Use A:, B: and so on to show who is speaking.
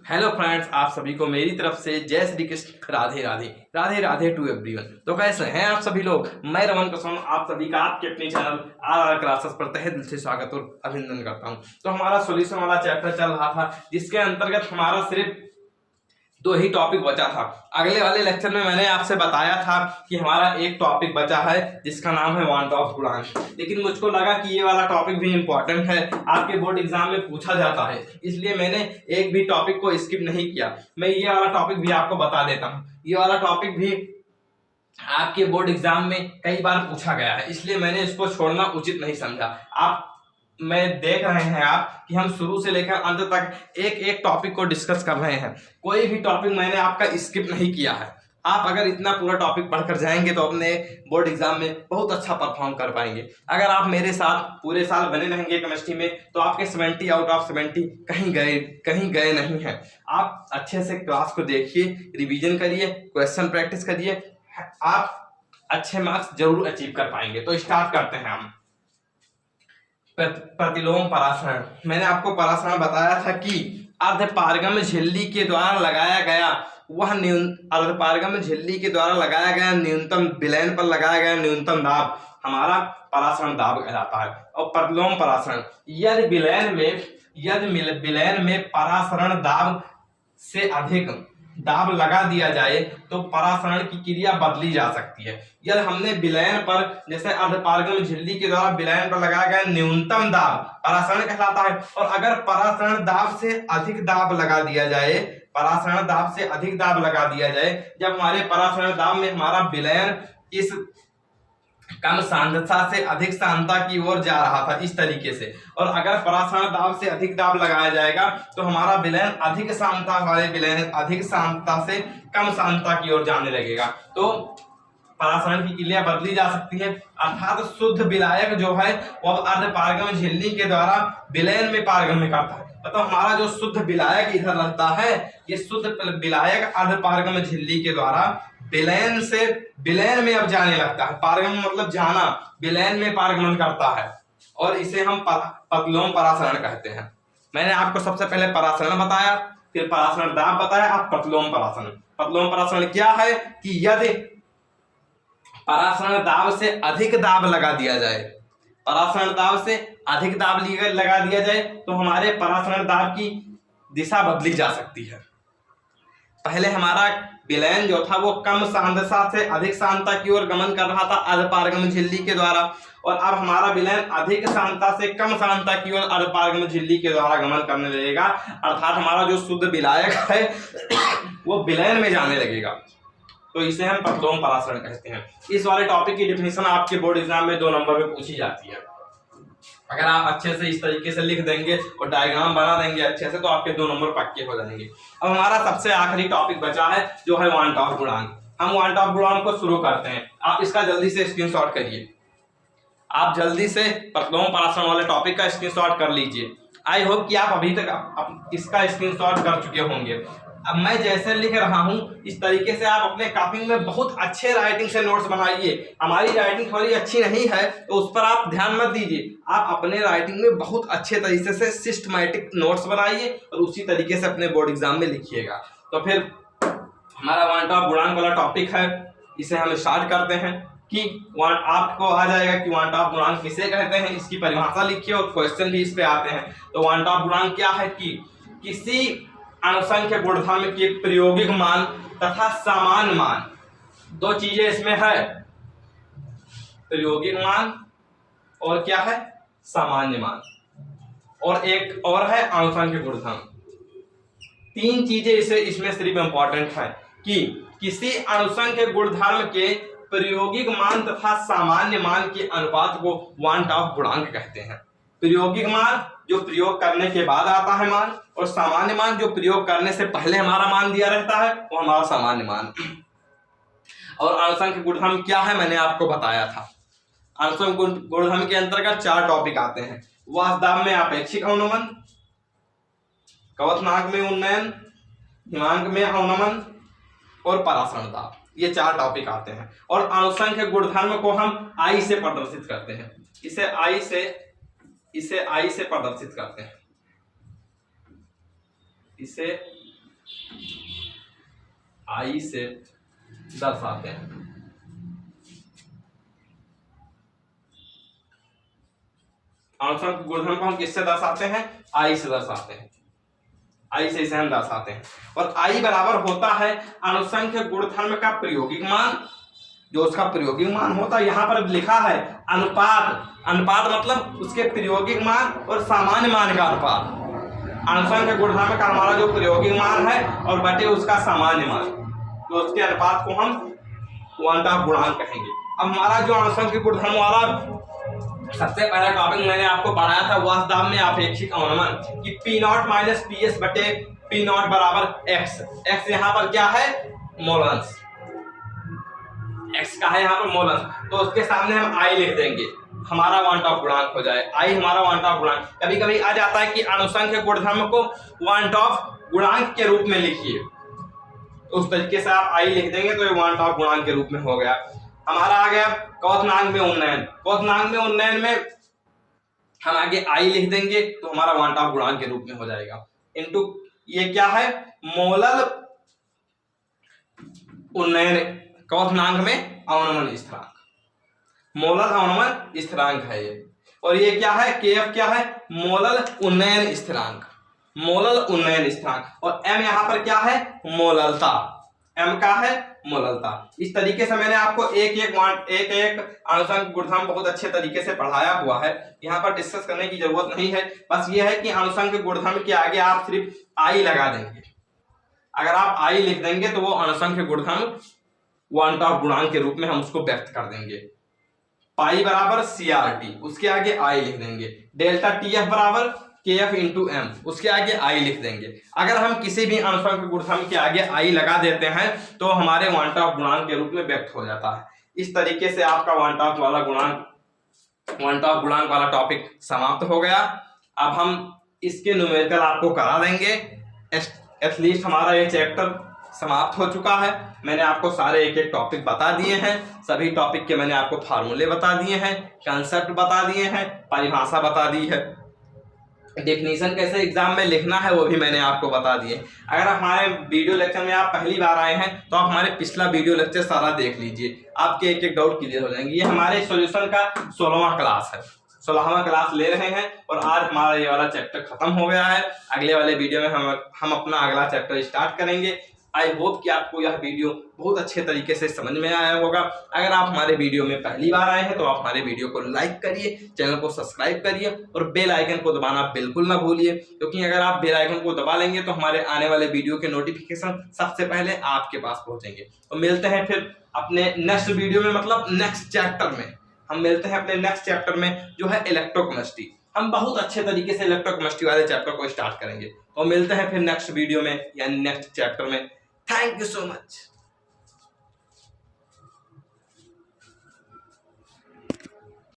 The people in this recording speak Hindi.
A: हेलो फ्रेंड्स, आप सभी को मेरी तरफ से जय श्री कृष्ण, राधे राधे राधे राधे टू एवरीवन। तो कैसे हैं आप सभी लोग? मैं रमन कसम आप सभी का आपके अपने चैनल आर क्लासेस पर तहे दिल से स्वागत और अभिनंदन करता हूं। तो हमारा सॉल्यूशन वाला चैप्टर चल रहा था, जिसके अंतर्गत हमारा सिर्फ 2 ही टॉपिक बचा था। अगले वाले लेक्चर में मैंने आपसे बताया था कि हमारा एक टॉपिक बचा है जिसका नाम है वांट ऑफ गुणांक, लेकिन मुझको लगा कि ये वाला टॉपिक भी इंपॉर्टेंट है, आपके बोर्ड एग्जाम में पूछा जाता है, इसलिए मैंने एक भी टॉपिक को स्किप नहीं किया। मैं ये वाला टॉपिक भी आपको बता देता हूँ। ये वाला टॉपिक भी आपके बोर्ड एग्जाम में कई बार पूछा गया है, इसलिए मैंने इसको छोड़ना उचित नहीं समझा। आप मैं देख रहे हैं आप कि हम शुरू से लेकर अंत तक एक एक टॉपिक को डिस्कस कर रहे हैं। कोई भी टॉपिक मैंने आपका स्किप नहीं किया है। आप अगर इतना पूरा टॉपिक पढ़कर जाएंगे तो अपने बोर्ड एग्जाम में बहुत अच्छा परफॉर्म कर पाएंगे। अगर आप मेरे साथ पूरे साल बने रहेंगे केमिस्ट्री में तो आपके 70 आउट ऑफ 70 कहीं गए नहीं हैं। आप अच्छे से क्लास को देखिए, रिवीजन करिए, क्वेश्चन प्रैक्टिस करिए, आप अच्छे मार्क्स जरूर अचीव कर पाएंगे। तो स्टार्ट करते हैं हम। प्रतिलोम परासरण। मैंने आपको परासरण बताया था कि अर्धपारगम झिल्ली के द्वारा लगाया गया अर्धपारगम झिल्ली के द्वारा लगाया गया न्यूनतम विलयन पर लगाया गया न्यूनतम दाब हमारा परासरण दाब कहलाता है। और प्रतिलोम परासरण, यदि विलयन में परासरण दाब से अधिक दाब लगा दिया जाए तो परासरण की क्रिया बदली जा सकती है। यदि हमने विलयन पर, जैसे अर्धपारगम झिल्ली के द्वारा विलयन पर लगाया गया न्यूनतम दाब परासरण कहलाता है, और अगर परासरण दाब से अधिक दाब लगा दिया जाए, परासरण दाब से अधिक दाब लगा दिया जाए, जब हमारे परासरण दाब में हमारा विलयन इस कम सांद्रता से अधिक सांद्रता की ओर जा रहा था इस तरीके से, और अगर परासरण दाब से अधिक दाब लगाया जाएगा तो हमारा विलयन अधिक सांद्रता वाले विलयन अधिक सांद्रता से कम सांद्रता की ओर जाने लगेगा। तो परासरण की क्रिया बदली जा सकती है, अर्थात शुद्ध विलायक जो है वो अर्धपारगम झिल्ली के द्वारा विलयन में पारगम्य करता है। मतलब हमारा जो शुद्ध विलायक इधर रहता है, ये शुद्ध विलायक अर्धपारगम झिल्ली के द्वारा विलयन से विलयन में अब जाने लगता है। पारगमन मतलब जाना, विलयन में पारगमन करता है, और इसे हम प्रतिलोम परासरण कहते हैं। मैंने आपको सबसे पहले परासरण बताया, फिर परासरण दाब बताया, अब प्रतिलोम परासरण। प्रतिलोम परासरण क्या है कि यदि परासरण दाब से अधिक दाब लगा दिया जाए, परासरण दाब से अधिक दाब लगा दिया जाए तो हमारे परासरण दाब की दिशा बदली जा सकती है। पहले हमारा विलयन जो था वो कम सांद्रता से अधिक सांद्रता की ओर गमन कर रहा था अर्धपारगम झिल्ली के द्वारा, और अब हमारा विलयन अधिक सांद्रता से कम सांद्रता की ओर अर्धपारगम झिल्ली के द्वारा गमन करने लगेगा, अर्थात हमारा जो शुद्ध विलायक है वो विलयन में जाने लगेगा। तो इसे हम प्रतिलोम परासरण कहते हैं। इस वाले टॉपिक की डेफिनेशन आपके बोर्ड एग्जाम में 2 नंबर में पूछी जाती है। अगर आप अच्छे से इस तरीके से लिख देंगे और डायग्राम बना देंगे अच्छे से तो आपके 2 नंबर पक्के हो जाएंगे। अब हमारा सबसे आखिरी टॉपिक बचा है जो है वांट ऑफ गुणांक। हम वांट ऑफ गुणांक को शुरू करते हैं। आप इसका जल्दी से स्क्रीनशॉट करिए। आप जल्दी से प्रतिलोम परासरण वाले टॉपिक का स्क्रीनशॉट कर लीजिए। आई होप कि आप अभी तक इसका स्क्रीनशॉट कर चुके होंगे। अब मैं जैसे लिख रहा हूं इस तरीके से आप अपने कॉपी में बहुत अच्छे राइटिंग से नोट्स बनाइए। हमारी राइटिंग थोड़ी अच्छी नहीं है तो उस पर आप ध्यान मत दीजिए। आप अपने राइटिंग में बहुत अच्छे तरीके से सिस्टमैटिक नोट्स बनाइए और उसी तरीके से अपने बोर्ड एग्जाम में लिखिएगा। तो फिर हमारा वांट ऑफ गुणांक वाला टॉपिक है, इसे हम स्टार्ट करते हैं कि आपको आ जाएगा कि वांट ऑफ गुणांक किसे कहते हैं, इसकी परिभाषा लिखिए और क्वेश्चन भी इस पे आते हैं। तो वांट ऑफ गुणांक क्या है कि किसी अणुसंख्य गुणधर्म के प्रायोगिक मान तथा सामान्य मान, 2 चीजें इसमें है, प्रायोगिक मान और क्या है, सामान्य मान, और एक और है अणुसंख्य गुणधर्म। 3 चीजें इसमें सिर्फ इंपॉर्टेंट है कि किसी अणुसंख्य गुणधर्म के प्रायोगिक मान तथा सामान्य मान के अनुपात को वांट ऑफ गुणांक कहते हैं। प्रायोगिक मान जो प्रयोग करने के बाद आता है मान, और सामान्य मान जो प्रयोग करने से पहले हमारा मान दिया रहता है वो हमारा सामान्य मान। और अणुसंख्य गुणधर्म क्या है मैंने आपको बताया था। अणुसंख्य गुणधर्म के अंतर्गत 4 टॉपिक आते हैं। वाष्पदाब में अपेक्षिक अवनमन, कवचनांक में उन्नयन, हिमांक में अवनमन और परासरण दाब, ये 4 टॉपिक आते हैं। और अणुसंख्य गुणधर्म को हम आई से प्रदर्शित करते हैं। इसे आई से प्रदर्शित करते हैं। इसे I से दर्शाते हैं। अनुसंख्यक गुणधर्म को हम किससे दर्शाते हैं? I से दर्शाते हैं। I से इसे हम दर्शाते हैं। और I बराबर होता है अनुसंख्यक गुणधर्म का प्रायोगिक मान, जो उसका प्रायोगिक मान होता है, यहाँ पर लिखा है अनुपात। अनुपात मतलब उसके प्रायोगिक मान और सामान्य मान का अनुपात। अनुसंख्यक गुणधर्म का हमारा जो प्रायोगिक मान है और बटे उसका सामान्य मान, तो उसके अनुपात को हम क्वांटम गुणांक कहेंगे। अब हमारा जो अनुसंख्यक गुणधर्म वाला सबसे पहला टॉपिक मैंने आपको पढ़ाया था वास्तव में अपेक्षिक अवनमन कि P not minus P S बटे P नॉट बराबर एक्स। एक्स यहाँ पर क्या है? मोलंस। एक्स का है यहाँ पर मोलंस, तो उसके सामने हम आई लिख देंगे, हमारा वांट ऑफ गुणांक हो जाए। आई हमारा वांट ऑफ गुणांक। कभी कभी आ जाता है कि अनुसंख्यक गुणधर्म को वांट ऑफ गुणांक के रूप में लिखिए, उस तरीके से आप आई लिख देंगे तो ये वांट ऑफ गुणांक के रूप में हो गया। हमारा आ गया क्वथनांक में उन्नयन। क्वथनांक में उन्नयन में हम आगे आई लिख देंगे तो हमारा वांट ऑफ गुणांक के रूप में हो जाएगा। इनटू ये क्या है? मोलल उन्नयन क्वथनांक में अवनमन स्थिरांक। मोलल अवनमन स्थिरांक है ये। और ये क्या है? केएफ क्या है? मोलल उन्नयन स्थिरांक। मोलल उन्नयन स्थिरांक। और एम यहाँ पर क्या है? मोललता। एम का है मोललता। इस तरीके से मैंने आपको एक एक अनुसंख्यक गुणधर्म बहुत अच्छे तरीके से पढ़ाया हुआ है, यहाँ पर डिस्कस करने की जरूरत नहीं है। बस ये है कि अनुसंख्यक गुणधर्म के आगे आप सिर्फ आई लगा देंगे। अगर आप आई लिख देंगे तो वो अनुसंख्यक गुणधर्म वांट ऑफ गुणांक के रूप में हम उसको व्यक्त कर देंगे। पाई बराबर CRT, उसके आगे आई लिख देंगे। डेल्टा TF बराबर KF इंटू एम, उसके आगे आई लिख देंगे। अगर हम किसी भी अनुसंख्यक गुणधर्म के आगे आई लगा देते हैं तो हमारे वांट ऑफ गुणांक के रूप में व्यक्त हो जाता है। इस तरीके से आपका वांट ऑफ गुणांक वाला टॉपिक समाप्त हो गया। अब हम इसके न्यूमेरिकल आपको करा देंगे। एटलीस्ट हमारा ये चैप्टर समाप्त हो चुका है। मैंने आपको सारे एक एक टॉपिक बता दिए हैं। सभी टॉपिक के मैंने आपको फार्मूले बता दिए हैं, कंसेप्ट बता दिए हैं, परिभाषा बता दी है, डेफिनेशन कैसे एग्जाम में लिखना है वो भी मैंने आपको बता दिए। अगर हमारे वीडियो लेक्चर में आप पहली बार आए हैं तो आप हमारे पिछला वीडियो लेक्चर सारा देख लीजिए, आपके एक एक डाउट क्लियर हो जाएंगे। ये हमारे सॉल्यूशन का 16वां क्लास है, 16वां क्लास ले रहे हैं और आज हमारा ये वाला चैप्टर खत्म हो गया है। अगले वाले वीडियो में हम अपना अगला चैप्टर स्टार्ट करेंगे। आई होप कि आपको यह वीडियो बहुत अच्छे तरीके से समझ में आया होगा। अगर आप हमारे वीडियो में पहली बार आए हैं तो आप हमारे वीडियो को लाइक करिए, चैनल को सब्सक्राइब करिए और बेल आइकन को दबाना बिल्कुल ना भूलिए, क्योंकि अगर आप बेल आइकन को दबा लेंगे तो हमारे आने वाले वीडियो के नोटिफिकेशन सबसे पहले आपके पास पहुंचेंगे। तो मिलते हैं फिर अपने नेक्स्ट वीडियो में, मतलब नेक्स्ट चैप्टर में। हम मिलते हैं अपने नेक्स्ट चैप्टर में जो है इलेक्ट्रोकेमिस्ट्री। हम बहुत अच्छे तरीके से इलेक्ट्रोकेमिस्ट्री वाले चैप्टर को स्टार्ट करेंगे। तो मिलते हैं फिर नेक्स्ट वीडियो में या नेक्स्ट चैप्टर में। Thank you so much.